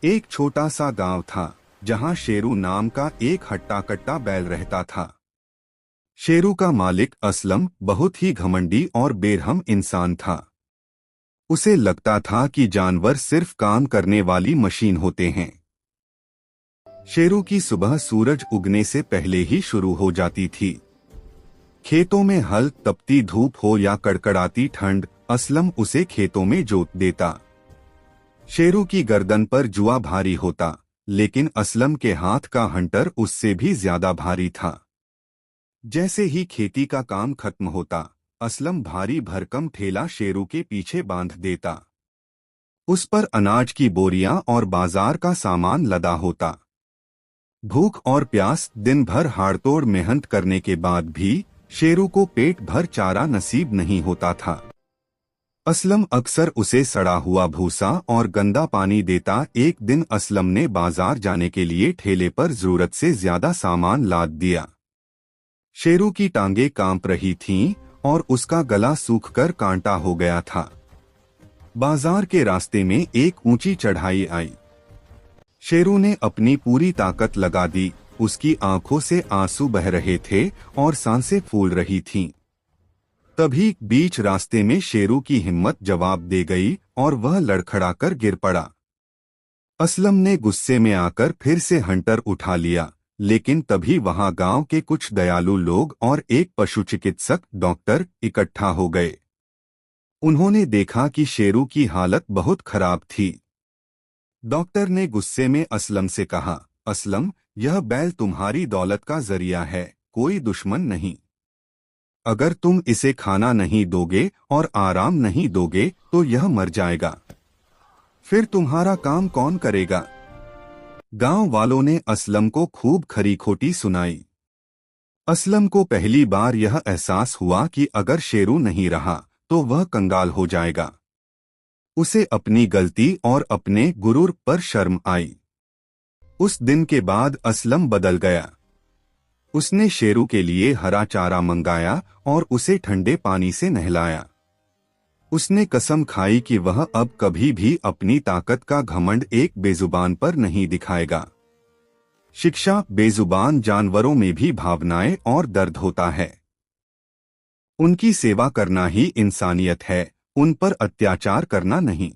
एक छोटा सा गांव था जहां शेरू नाम का एक हट्टा कट्टा बैल रहता था। शेरू का मालिक असलम बहुत ही घमंडी और बेरहम इंसान था। उसे लगता था कि जानवर सिर्फ काम करने वाली मशीन होते हैं। शेरू की सुबह सूरज उगने से पहले ही शुरू हो जाती थी। खेतों में हल, तपती धूप हो या कड़कड़ाती ठंड, असलम उसे खेतों में जोत देता। शेरू की गर्दन पर जुआ भारी होता, लेकिन असलम के हाथ का हंटर उससे भी ज्यादा भारी था। जैसे ही खेती का काम खत्म होता, असलम भारी भरकम ठेला शेरू के पीछे बांध देता। उस पर अनाज की बोरियां और बाजार का सामान लदा होता। भूख और प्यास दिन भर हाड़तोड़ मेहनत करने के बाद भी शेरू को पेट भर चारा नसीब नहीं होता था। असलम अक्सर उसे सड़ा हुआ भूसा और गंदा पानी देता। एक दिन असलम ने बाजार जाने के लिए ठेले पर जरूरत से ज्यादा सामान लाद दिया। शेरू की टांगें कांप रही थीं और उसका गला सूखकर कांटा हो गया था। बाजार के रास्ते में एक ऊंची चढ़ाई आई। शेरू ने अपनी पूरी ताकत लगा दी। उसकी आंखों से आंसू बह रहे थे और सांसें फूल रही थीं। तभी बीच रास्ते में शेरू की हिम्मत जवाब दे गई और वह लड़खड़ाकर गिर पड़ा। असलम ने गुस्से में आकर फिर से हंटर उठा लिया, लेकिन तभी वहां गांव के कुछ दयालु लोग और एक पशु चिकित्सक डॉक्टर इकट्ठा हो गए। उन्होंने देखा कि शेरू की हालत बहुत खराब थी। डॉक्टर ने गुस्से में असलम से कहा, असलम, यह बैल तुम्हारी दौलत का जरिया है, कोई दुश्मन नहीं। अगर तुम इसे खाना नहीं दोगे और आराम नहीं दोगे तो यह मर जाएगा। फिर तुम्हारा काम कौन करेगा? गांव वालों ने असलम को खूब खरी खोटी सुनाई। असलम को पहली बार यह एहसास हुआ कि अगर शेरू नहीं रहा तो वह कंगाल हो जाएगा। उसे अपनी गलती और अपने गुरूर पर शर्म आई। उस दिन के बाद असलम बदल गया। उसने शेरू के लिए हरा चारा मंगाया और उसे ठंडे पानी से नहलाया। उसने कसम खाई कि वह अब कभी भी अपनी ताकत का घमंड एक बेजुबान पर नहीं दिखाएगा। शिक्षा, बेजुबान जानवरों में भी भावनाएं और दर्द होता है। उनकी सेवा करना ही इंसानियत है, उन पर अत्याचार करना नहीं।